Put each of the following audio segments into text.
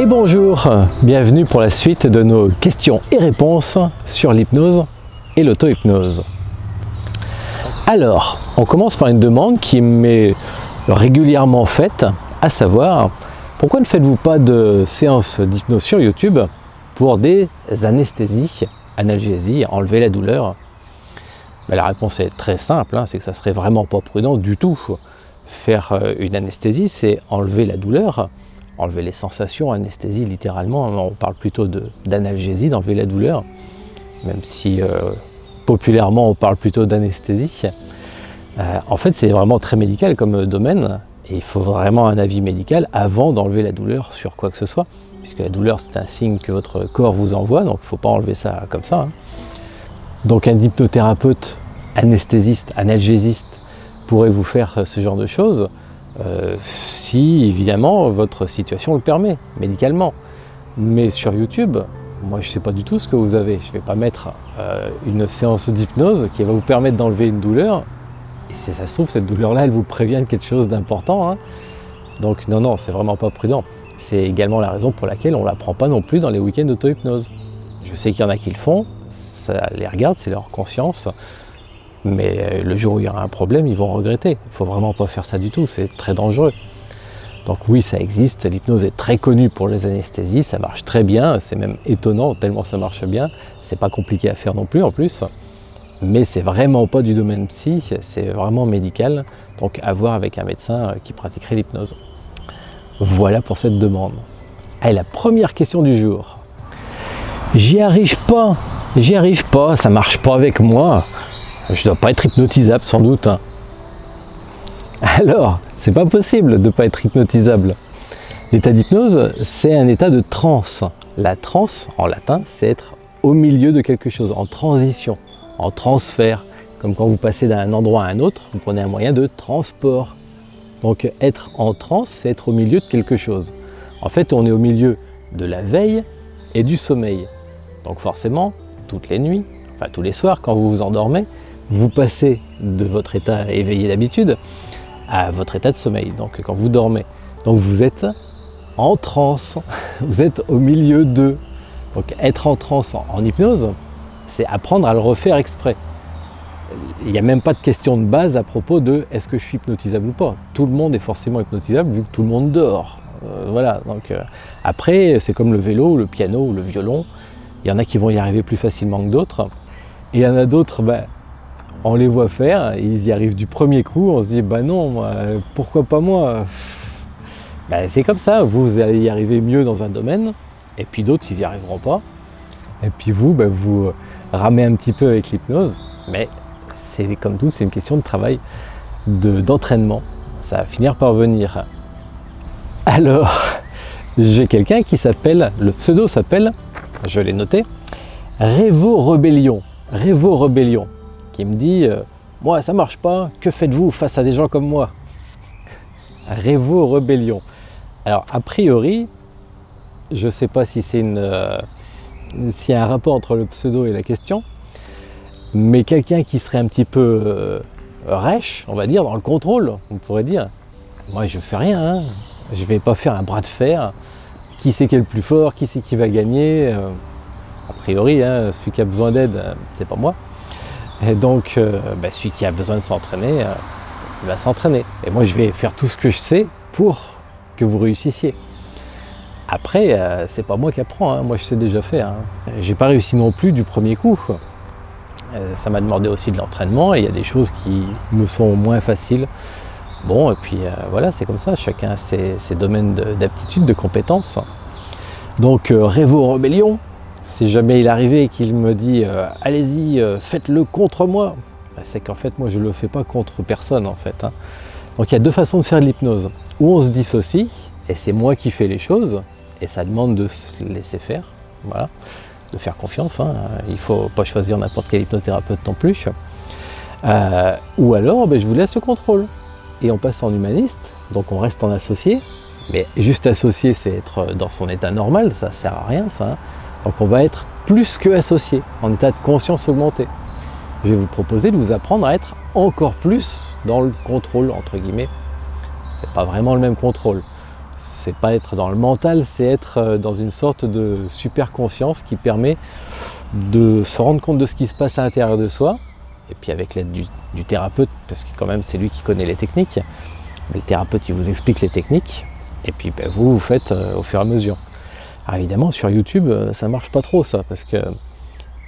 Et bonjour, bienvenue pour la suite de nos questions et réponses sur l'hypnose et l'auto-hypnose. Alors, on commence par une demande qui m'est régulièrement faite, à savoir, pourquoi ne faites-vous pas de séances d'hypnose sur YouTube pour des anesthésies, analgésies, enlever la douleur? La réponse est très simple, c'est que ça serait vraiment pas prudent du tout. Faire une anesthésie, c'est enlever la douleur, enlever les sensations, anesthésie littéralement, on parle plutôt d'analgésie, d'enlever la douleur, même si populairement on parle plutôt d'anesthésie. En fait c'est vraiment très médical comme domaine et il faut vraiment un avis médical avant d'enlever la douleur sur quoi que ce soit, puisque la douleur c'est un signe que votre corps vous envoie, donc il ne faut pas enlever ça comme ça. Donc un hypnothérapeute, anesthésiste, analgésiste pourrait vous faire ce genre de choses si évidemment votre situation le permet, médicalement. Mais sur YouTube, moi je ne sais pas du tout ce que vous avez. Je ne vais pas mettre une séance d'hypnose qui va vous permettre d'enlever une douleur. Et si ça se trouve, cette douleur-là, elle vous prévient de quelque chose d'important. Donc non, c'est vraiment pas prudent. C'est également la raison pour laquelle on ne la prend pas non plus dans les week-ends d'auto-hypnose. Je sais qu'il y en a qui le font, ça les regarde, c'est leur conscience. Mais le jour où il y aura un problème, ils vont regretter. Il ne faut vraiment pas faire ça du tout, c'est très dangereux. Donc oui, ça existe, l'hypnose est très connue pour les anesthésies, ça marche très bien, c'est même étonnant tellement ça marche bien. C'est pas compliqué à faire non plus en plus. Mais c'est vraiment pas du domaine psy, c'est vraiment médical. Donc à voir avec un médecin qui pratiquerait l'hypnose. Voilà pour cette demande. Allez, la première question du jour. J'y arrive pas, ça marche pas avec moi. Je dois pas être hypnotisable sans doute. Alors, c'est pas possible de pas être hypnotisable. L'état d'hypnose, c'est un état de transe. La transe, en latin, c'est être au milieu de quelque chose, en transition, en transfert. Comme quand vous passez d'un endroit à un autre, vous prenez un moyen de transport. Donc être en transe, c'est être au milieu de quelque chose. En fait, on est au milieu de la veille et du sommeil. Donc forcément, toutes les nuits, enfin tous les soirs, quand vous vous endormez, vous passez de votre état éveillé d'habitude à votre état de sommeil, donc quand vous dormez. Donc vous êtes en transe, vous êtes au milieu d'eux. Donc être en transe en hypnose, c'est apprendre à le refaire exprès. Il n'y a même pas de question de base à propos de est-ce que je suis hypnotisable ou pas. Tout le monde est forcément hypnotisable vu que tout le monde dort. Voilà, donc après c'est comme le vélo, le piano ou le violon. Il y en a qui vont y arriver plus facilement que d'autres. Et il y en a d'autres, on les voit faire, ils y arrivent du premier coup, on se dit non, moi, pourquoi pas moi? C'est comme ça, vous allez y arriver mieux dans un domaine, et puis d'autres ils n'y arriveront pas. Et puis vous, vous ramez un petit peu avec l'hypnose, mais c'est comme tout, c'est une question de travail, d'entraînement. Ça va finir par venir. Alors, j'ai quelqu'un qui s'appelle, le pseudo s'appelle, je l'ai noté, Révo Rebellion, qui me dit moi ça marche pas, que faites-vous face à des gens comme moi? Révo Rebellion. Alors a priori, je sais pas si c'est s'il y a un rapport entre le pseudo et la question, mais quelqu'un qui serait un petit peu rêche, on va dire, dans le contrôle, on pourrait dire. Moi je fais rien, je vais pas faire un bras de fer, qui c'est qui est le plus fort, qui c'est qui va gagner. A priori, celui qui a besoin d'aide, c'est pas moi. Et donc, celui qui a besoin de s'entraîner, il va s'entraîner. Et moi, je vais faire tout ce que je sais pour que vous réussissiez. Après, c'est pas moi qui apprends, moi je sais déjà faire. J'ai pas réussi non plus du premier coup. Ça m'a demandé aussi de l'entraînement et il y a des choses qui me sont moins faciles. Bon, et puis voilà, c'est comme ça, chacun a ses domaines d'aptitude, de compétences. Donc, Révo Rebellion. Si jamais il arrivait et qu'il me dit allez-y, faites-le contre moi, c'est qu'en fait moi je ne le fais pas contre personne en fait. Donc il y a deux façons de faire de l'hypnose. Ou on se dissocie et c'est moi qui fais les choses et ça demande de se laisser faire, voilà, de faire confiance. Il ne faut pas choisir n'importe quel hypnothérapeute non plus. Ou alors je vous laisse le contrôle et on passe en humaniste, donc on reste en associé. Mais juste associé, c'est être dans son état normal, ça ne sert à rien ça. Donc on va être plus que associé, en état de conscience augmenté. Je vais vous proposer de vous apprendre à être encore plus dans le contrôle, entre guillemets. C'est pas vraiment le même contrôle. C'est pas être dans le mental, c'est être dans une sorte de super conscience qui permet de se rendre compte de ce qui se passe à l'intérieur de soi, et puis avec l'aide du thérapeute, parce que quand même c'est lui qui connaît les techniques, mais le thérapeute il vous explique les techniques, et puis ben, vous faites au fur et à mesure. Alors évidemment sur YouTube ça marche pas trop ça, parce que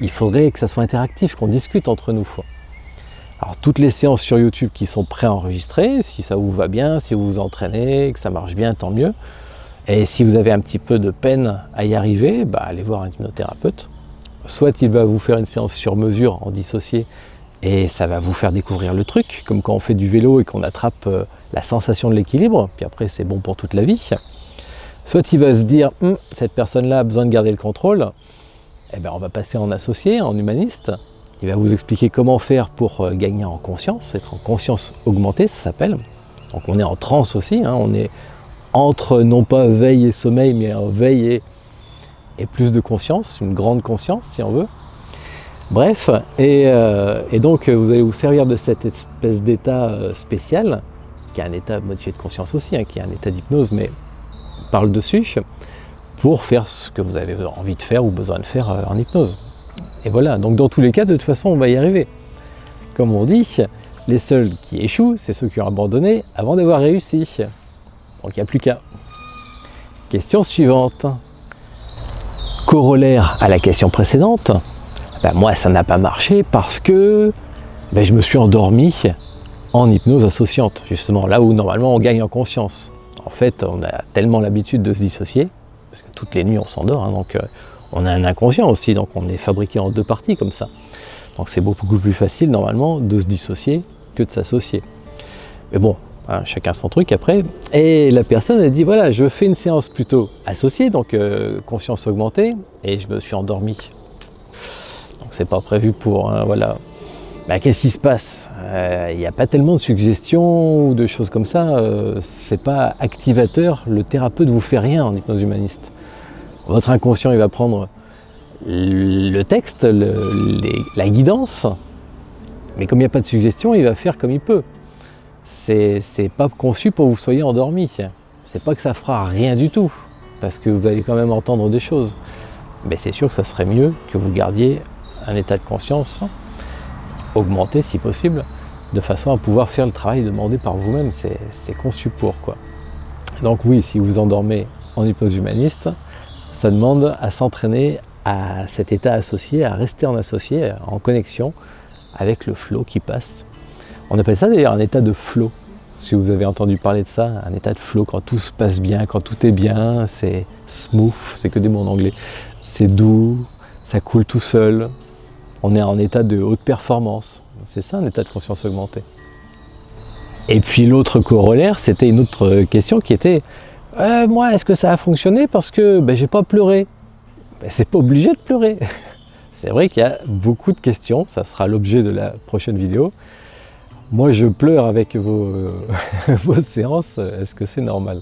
il faudrait que ça soit interactif, qu'on discute entre nous. Alors toutes les séances sur YouTube qui sont préenregistrées, si ça vous va bien, si vous vous entraînez, que ça marche bien, tant mieux. Et si vous avez un petit peu de peine à y arriver, bah, allez voir un hypnothérapeute. Soit il va vous faire une séance sur mesure en dissocié et ça va vous faire découvrir le truc, comme quand on fait du vélo et qu'on attrape la sensation de l'équilibre, puis après c'est bon pour toute la vie. Soit il va se dire, cette personne-là a besoin de garder le contrôle, et ben on va passer en associé, en humaniste. Il va vous expliquer comment faire pour gagner en conscience, être en conscience augmentée, ça s'appelle. Donc on est en transe aussi, hein, on est entre non pas veille et sommeil, mais en veille et plus de conscience, une grande conscience si on veut. Bref, et donc vous allez vous servir de cette espèce d'état spécial, qui est un état modifié de conscience aussi, hein, qui est un état d'hypnose, mais on parle dessus, pour faire ce que vous avez envie de faire ou besoin de faire en hypnose. Et voilà, donc dans tous les cas, de toute façon, on va y arriver. Comme on dit, les seuls qui échouent, c'est ceux qui ont abandonné avant d'avoir réussi. Donc il n'y a plus qu'à. Question suivante. Corollaire à la question précédente, ben moi ça n'a pas marché parce que je me suis endormi en hypnose associante, justement, là où normalement on gagne en conscience. En fait, on a tellement l'habitude de se dissocier, parce que toutes les nuits on s'endort, hein, donc on a un inconscient aussi, donc on est fabriqué en deux parties comme ça. Donc c'est beaucoup plus facile normalement de se dissocier que de s'associer. Mais bon, hein, chacun son truc après. Et la personne elle dit voilà, je fais une séance plutôt associée, donc conscience augmentée, et je me suis endormi. Donc c'est pas prévu pour, hein, voilà. Qu'est-ce qui se passe? Il n'y a pas tellement de suggestions ou de choses comme ça, c'est pas activateur, le thérapeute ne vous fait rien en hypnose humaniste. Votre inconscient il va prendre le texte, la guidance, mais comme il n'y a pas de suggestion, il va faire comme il peut. C'est pas conçu pour que vous soyez endormi. C'est pas que ça fera rien du tout, parce que vous allez quand même entendre des choses. Mais c'est sûr que ça serait mieux que vous gardiez un état de conscience augmenté si possible, de façon à pouvoir faire le travail demandé par vous-même. C'est conçu pour quoi. Donc oui, si vous endormez en hypnose humaniste, ça demande à s'entraîner à cet état associé, à rester en associé, en connexion avec le flow qui passe. On appelle ça d'ailleurs un état de flow. Si vous avez entendu parler de ça, un état de flow quand tout se passe bien, quand tout est bien, c'est smooth, c'est que des mots en anglais. C'est doux, ça coule tout seul. On est en état de haute performance. C'est ça un état de conscience augmentée. Et puis l'autre corollaire, c'était une autre question qui était moi, est-ce que ça a fonctionné parce que j'ai pas pleuré? C'est pas obligé de pleurer. C'est vrai qu'il y a beaucoup de questions, ça sera l'objet de la prochaine vidéo. Moi, je pleure avec vos séances, est-ce que c'est normal?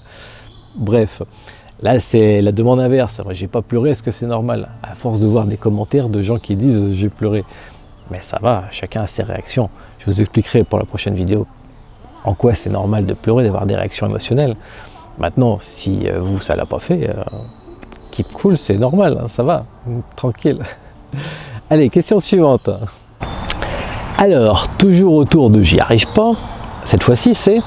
Bref, là, c'est la demande inverse. Moi, j'ai pas pleuré, est-ce que c'est normal? À force de voir des commentaires de gens qui disent j'ai pleuré. Mais ça va, chacun a ses réactions. Je vous expliquerai pour la prochaine vidéo en quoi c'est normal de pleurer, d'avoir des réactions émotionnelles. Maintenant, si vous, ça l'a pas fait, keep cool, c'est normal, hein, ça va, tranquille. Allez, question suivante. Alors, toujours autour de j'y arrive pas, cette fois-ci c'est,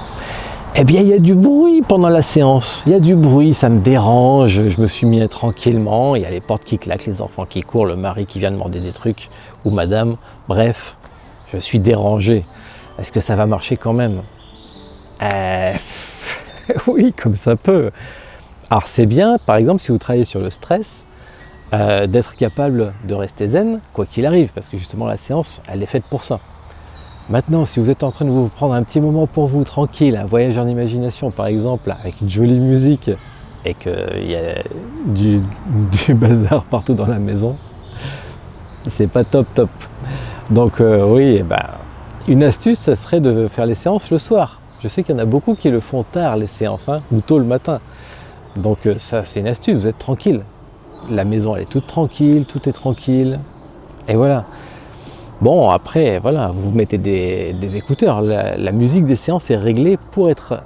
il y a du bruit pendant la séance, il y a du bruit, ça me dérange, je me suis mis tranquillement, il y a les portes qui claquent, les enfants qui courent, le mari qui vient demander des trucs, ou madame, bref, je suis dérangé. Est-ce que ça va marcher quand même? Oui, comme ça peut. Alors c'est bien, par exemple, si vous travaillez sur le stress, d'être capable de rester zen, quoi qu'il arrive, parce que justement la séance, elle est faite pour ça. Maintenant, si vous êtes en train de vous prendre un petit moment pour vous, tranquille, un voyage en imagination, par exemple, avec une jolie musique, et qu'il y a du bazar partout dans la maison, c'est pas top. Donc oui, une astuce, ça serait de faire les séances le soir. Je sais qu'il y en a beaucoup qui le font tard, les séances, hein, ou tôt le matin. Donc ça, c'est une astuce, vous êtes tranquille. La maison, elle est toute tranquille, tout est tranquille. Et voilà. Bon, après, voilà, vous mettez des écouteurs. La musique des séances est réglée pour être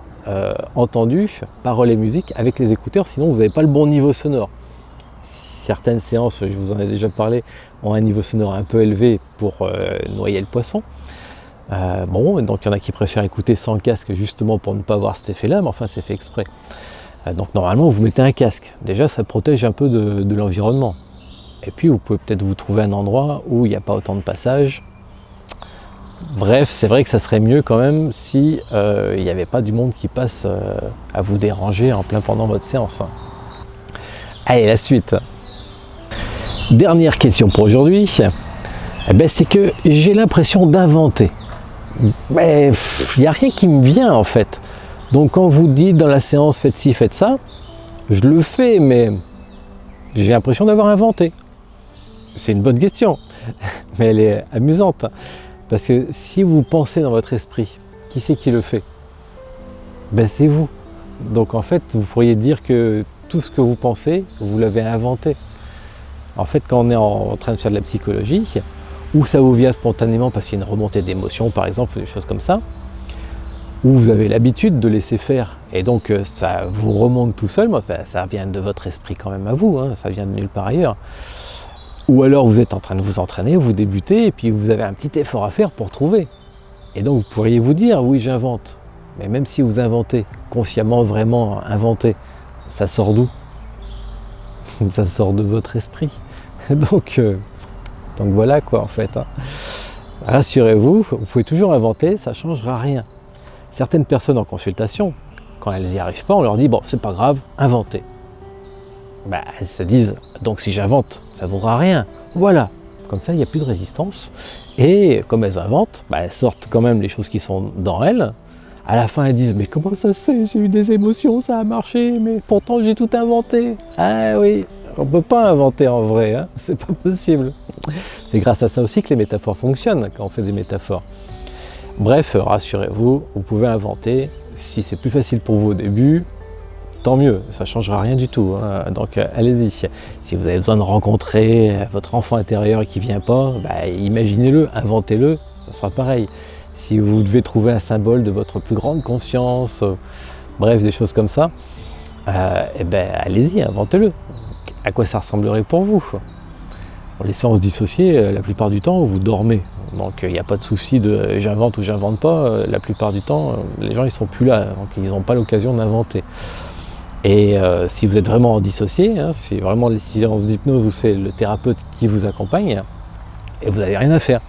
entendu paroles et musique avec les écouteurs, sinon vous n'avez pas le bon niveau sonore. Certaines séances, je vous en ai déjà parlé, ont un niveau sonore un peu élevé pour noyer le poisson. Bon, donc il y en a qui préfèrent écouter sans casque justement pour ne pas avoir cet effet-là, mais enfin c'est fait exprès. Donc normalement vous mettez un casque, déjà ça protège un peu de l'environnement. Et puis vous pouvez peut-être vous trouver un endroit où il n'y a pas autant de passages. Bref, c'est vrai que ça serait mieux quand même si il n'y avait pas du monde qui passe à vous déranger en plein pendant votre séance. Allez, la suite. Dernière question pour aujourd'hui, c'est que j'ai l'impression d'inventer. Mais il n'y a rien qui me vient en fait. Donc quand vous dites dans la séance faites ci, faites ça, je le fais, mais j'ai l'impression d'avoir inventé. C'est une bonne question, mais elle est amusante. Parce que si vous pensez dans votre esprit, qui c'est qui le fait? C'est vous. Donc en fait, vous pourriez dire que tout ce que vous pensez, vous l'avez inventé. En fait, quand on est en train de faire de la psychologie, ou ça vous vient spontanément parce qu'il y a une remontée d'émotions, par exemple, des choses comme ça, ou vous avez l'habitude de laisser faire, et donc ça vous remonte tout seul, mais enfin, ça vient de votre esprit quand même à vous, hein, ça vient de nulle part ailleurs. Ou alors vous êtes en train de vous entraîner, vous débutez, et puis vous avez un petit effort à faire pour trouver. Et donc vous pourriez vous dire, oui j'invente, mais même si vous inventez, consciemment vraiment inventer, ça sort d'où? Ça sort de votre esprit. Donc voilà quoi en fait. Hein. Rassurez-vous, vous pouvez toujours inventer, ça ne changera rien. Certaines personnes en consultation, quand elles n'y arrivent pas, on leur dit bon c'est pas grave, inventez. Elles se disent donc si j'invente, ça ne vaudra rien. Voilà, comme ça il n'y a plus de résistance. Et comme elles inventent, elles sortent quand même les choses qui sont dans elles. À la fin elles disent mais comment ça se fait, j'ai eu des émotions, ça a marché, mais pourtant j'ai tout inventé. Ah oui, on ne peut pas inventer en vrai, hein, c'est pas possible. C'est grâce à ça aussi que les métaphores fonctionnent quand on fait des métaphores. Bref, rassurez-vous, vous pouvez inventer. Si c'est plus facile pour vous au début, tant mieux, ça ne changera rien du tout. Hein. Donc allez-y. Si vous avez besoin de rencontrer votre enfant intérieur qui ne vient pas, imaginez-le, inventez-le, ça sera pareil. Si vous devez trouver un symbole de votre plus grande conscience, bref, des choses comme ça, allez-y, inventez-le. À quoi ça ressemblerait pour vous? Pour les séances dissociées, la plupart du temps, vous dormez. Donc il n'y a pas de souci de j'invente ou j'invente pas. La plupart du temps, les gens ils sont plus là, donc ils n'ont pas l'occasion d'inventer. Et si vous êtes vraiment dissocié, hein, si vraiment les séances d'hypnose où c'est le thérapeute qui vous accompagne, et vous n'avez rien à faire.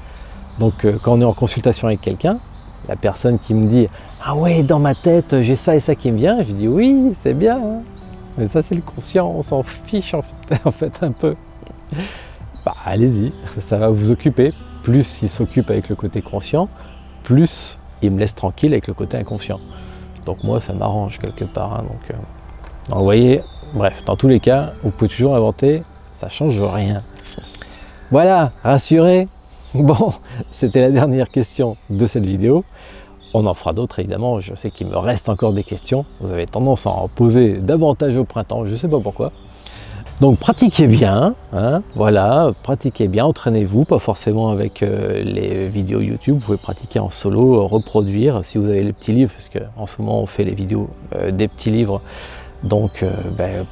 Donc quand on est en consultation avec quelqu'un, la personne qui me dit « Ah ouais, dans ma tête, j'ai ça et ça qui me vient », je dis « Oui, c'est bien, hein. Mais ça c'est le conscient, on s'en fiche en fait un peu. » Allez-y, ça va vous occuper. Plus il s'occupe avec le côté conscient, plus il me laisse tranquille avec le côté inconscient. Donc moi, ça m'arrange quelque part. Hein, donc vous voyez, bref, dans tous les cas, vous pouvez toujours inventer, ça change rien. Voilà, rassuré. Bon, c'était la dernière question de cette vidéo. On en fera d'autres évidemment, je sais qu'il me reste encore des questions. Vous avez tendance à en poser davantage au printemps, je ne sais pas pourquoi. Donc pratiquez bien, hein, voilà, pratiquez bien, entraînez-vous, pas forcément avec les vidéos YouTube, vous pouvez pratiquer en solo, reproduire si vous avez les petits livres, parce qu'en ce moment on fait les vidéos des petits livres, donc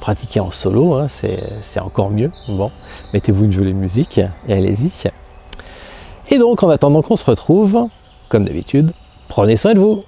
pratiquez en solo, hein, c'est encore mieux. Bon, mettez-vous une jolie musique et allez-y. Et donc en attendant qu'on se retrouve, comme d'habitude, prenez soin de vous.